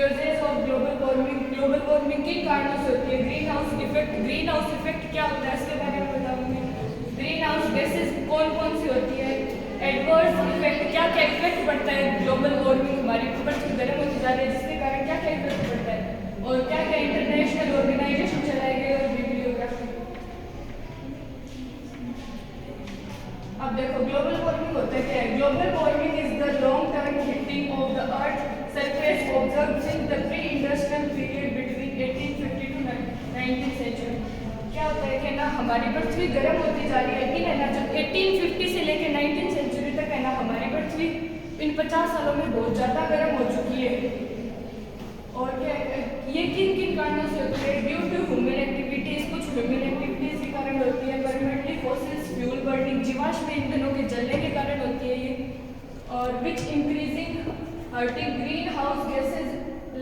causes of global warming किन कारणों से होती है? ग्रीन हाउस इफेक्ट क्या होता है इसके बारे में बताऊंगी। ग्रीन हाउस गैसेज कौन कौन सी होती है? एडवर्स इफेक्ट, क्या क्या इफेक्ट पड़ता है ग्लोबल वार्मिंग हमारी पृथ्वी गर्म होती जा रही है जिसके कारण क्या क्या इफेक्ट पड़ता है, और क्या क्या इंटरनेशनल ऑर्गेनाइजेशन चलाए गए और बिब्लियोग्राफी। अब देखो ग्लोबल वार्मिंग होता है क्या है? Global warming is the long term heating of the earth surface observed since the pre industrial period between 1850 to 19th century. क्या होता है कि ना हमारी पृथ्वी गर्म होती जा रही है, लेकिन है ना जो 1850 से लेकर 19th सेंचुरी तक है ना हमारी पृथ्वी इन 50 सालों में बहुत ज़्यादा गर्म हो चुकी है। और क्या ये किन किन कारणों से होती है? ड्यू टू ह्यूमन एक्टिविटीज, कुछ ह्यूमन एक्टिविटीज के कारण होती है। परमानेंटली फॉसिल्स फ्यूल बर्निंग, जीवाश्म ईंधनों के जलने के कारण होती है ये। और which increasing hurting green house gases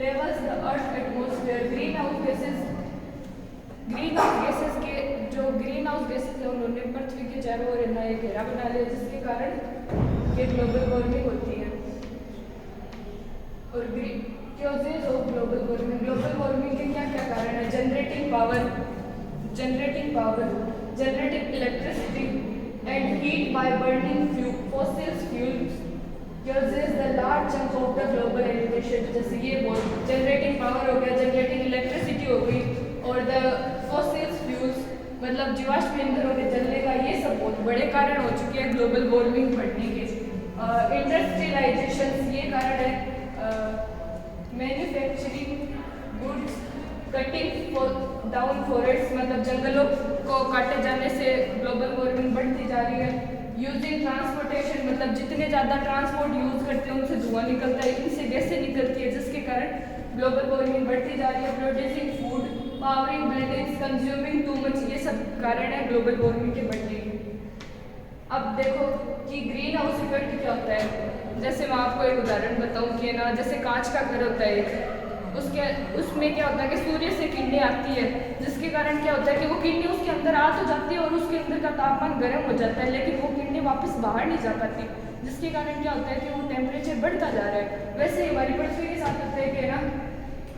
levels the earth atmosphere. Green house gases के जो ग्रीन हाउस गैसेज है उन्होंने पृथ्वी के चारों ओर नया घेरा बना लिया जिसके कारण ये ग्लोबल वार्मिंग होती है। और causes of global वार्मिंग के क्या क्या कारण है? Generating power, generating electricity and heat by burning fossils fuels causes the large chunk of the global elevation। जैसे ये जनरेटिंग पावर हो गया, जनरेटिंग इलेक्ट्रिसिटी हो गई, और द फॉसिल्स फ्यूल्स मतलब जीवाश्म ईंधनों के जलने का, ये सब बहुत बड़े कारण हो चुके हैं ग्लोबल वार्मिंग बढ़ने के। इंडस्ट्रियलाइजेशन ये कारण है। Manufacturing goods, cutting down forest मतलब जंगलों को काटे जाने से ग्लोबल वार्मिंग बढ़ती जा रही है। यूजिंग ट्रांसपोर्टेशन मतलब जितने ज़्यादा ट्रांसपोर्ट यूज़ करते हैं उनसे धुआं निकलता है, इनसे गैसें निकलती है जिसके कारण ग्लोबल वार्मिंग बढ़ती जा रही है। Producing food, powering buildings, consuming too much, ये सब कारण है ग्लोबल वार्मिंग के बढ़ने के। अब देखो कि ग्रीन हाउस इफेक्ट क्या होता है। जैसे मैं आपको एक उदाहरण बताऊं कि ना जैसे कांच का घर होता है उसमें क्या होता है कि सूर्य से किरणें आती है जिसके कारण क्या होता है कि वो किरणें उसके अंदर आ तो जाती है और उसके अंदर का तापमान गर्म हो जाता है, लेकिन वो किरणें वापस बाहर नहीं जा पाती जिसके कारण क्या होता है कि वो टेम्परेचर बढ़ता जा रहा है। वैसे हमारी पृथ्वी के साथ होता है कि ना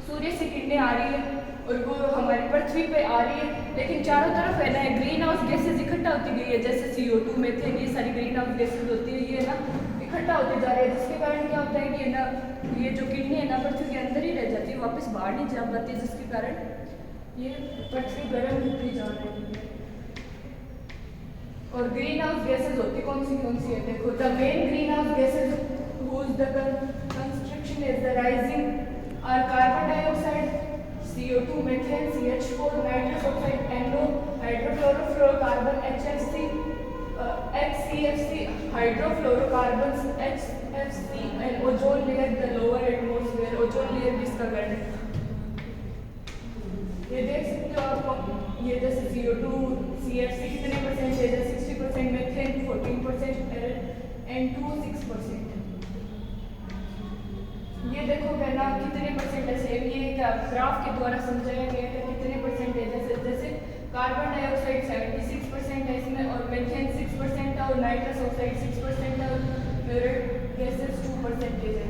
सूर्य से किरणें आ रही है और वो हमारी पृथ्वी पे आ रही है, लेकिन चारों तरफ है ना ग्रीन हाउस गैसेज इकट्ठा होती गई है, जैसे CO2 मीथेन, ये सारी ग्रीन हाउस गैसेज होती है, ये ना इकट्ठा होते जा रहे हैं जिसके कारण क्या होता है कि ना ये जो किरणें है ना पृथ्वी के अंदर ही रह जाती है, वापस बाहर नहीं जा पाती जिसके कारण ये पृथ्वी गर्म होती जा रही है। और ग्रीन हाउस गैसेज होती कौन सी है? देखो the main green house gases whose the construction is the rising are carbon dioxide, CO2, methane, CH4, nitrous oxide, NO, hydrofluorofluorocarbon, HFC, HCFC, hydrofluorocarbons, HFC and ozone layer the lower atmosphere. Ozone layer भी इसका कारण है। ये देख सकते हो आप, ये जैसे CO2, CFC कितने परसेंटेज है? 60%, मीथेन 14%, N2 6%। ये देखो कहना कितने परसेंट है सेम, ये ग्राफ के द्वारा समझाया गया है कितने परसेंटेज है। जैसे कार्बन डाइऑक्साइड 76% है इसमें, और मीथेन 6% है, और नाइट्रस ऑक्साइड 6% है, और म्यूरेट गैसेस 2% है।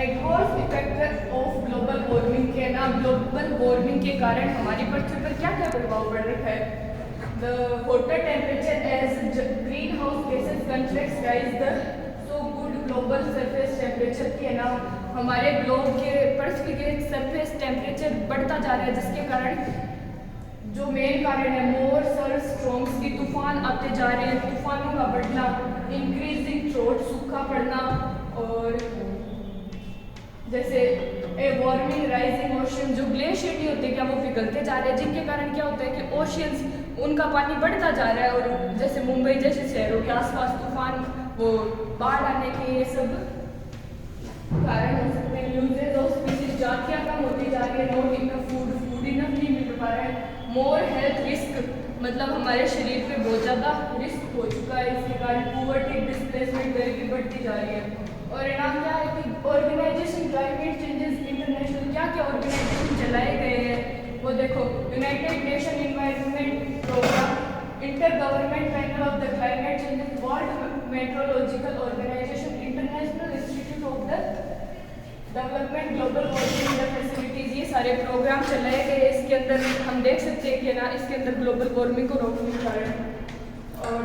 Adverse effect of global warming के ना ग्लोबल वार्मिंग के कारण हमारी पृथ्वी पर क्या क्या प्रभाव पड़ रखा है? The hotter temperature as greenhouse gases contracts rise the so good global surface temperature की है ना हमारे ग्लोब के पृथ्वी के सरफेस टेम्परेचर बढ़ता जा रहा है जिसके कारण जो मेन कारण है मोर सर्ज स्ट्रॉम्स की तूफान आते जा रहे हैं, तूफानों का बढ़ना, इंक्रीजिंग ड्रॉट सूखा पड़ना, और जैसे ए वार्मिंग राइजिंग ओशन, जो ग्लेशियर नहीं होते क्या वो पिघलते जा रहे हैं जिनके कारण क्या होता है कि ओशियंस उनका पानी बढ़ता जा रहा है, और जैसे मुंबई जैसे शहरों के आसपास तूफान वो बाढ़ आने के ये सब कारण हो सकते हैं। यूजेज ऑफ स्पीसीज, जातियाँ कम होती जा रही है, नॉट इनफ फूड इनफ नहीं मिल पा रहा है। मोर हेल्थ रिस्क मतलब हमारे शरीर पे बहुत ज़्यादा रिस्क हो चुका है, इसके कारण पुअर्टी डिस्प्लेसमेंट गरीबी बढ़ती जा रही है। और इनाम क्या है कि ऑर्गेनाइजेशन क्लाइमेट चेंजेस इंटरनेशनल क्या क्या ऑर्गेनाइजेशन चलाए गए हैं वो देखो, United Nation environment program, inter government panel of the climate changes, world meteorological organization, international institute सारे प्रोग्राम चलाए गए। इसके अंदर हम देख सकते हैं कि ना इसके अंदर ग्लोबल वार्मिंग को रोकने के कारण और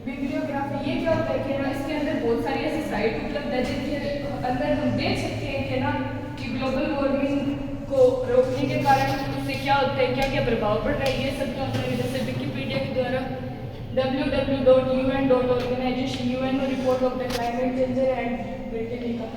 बिब्लियोग्राफी ये क्या होता है कि ना इसके अंदर बहुत सारी ऐसी साइट उपलब्ध है जिनके अंदर हम देख सकते हैं कि ना कि ग्लोबल वार्मिंग को रोकने के कारण उससे क्या होता है, क्या क्या प्रभाव पड़ रहा है, ये सब जो है जैसे विकिपीडिया के द्वारा www.un.organization UN report of the climate change and Britannica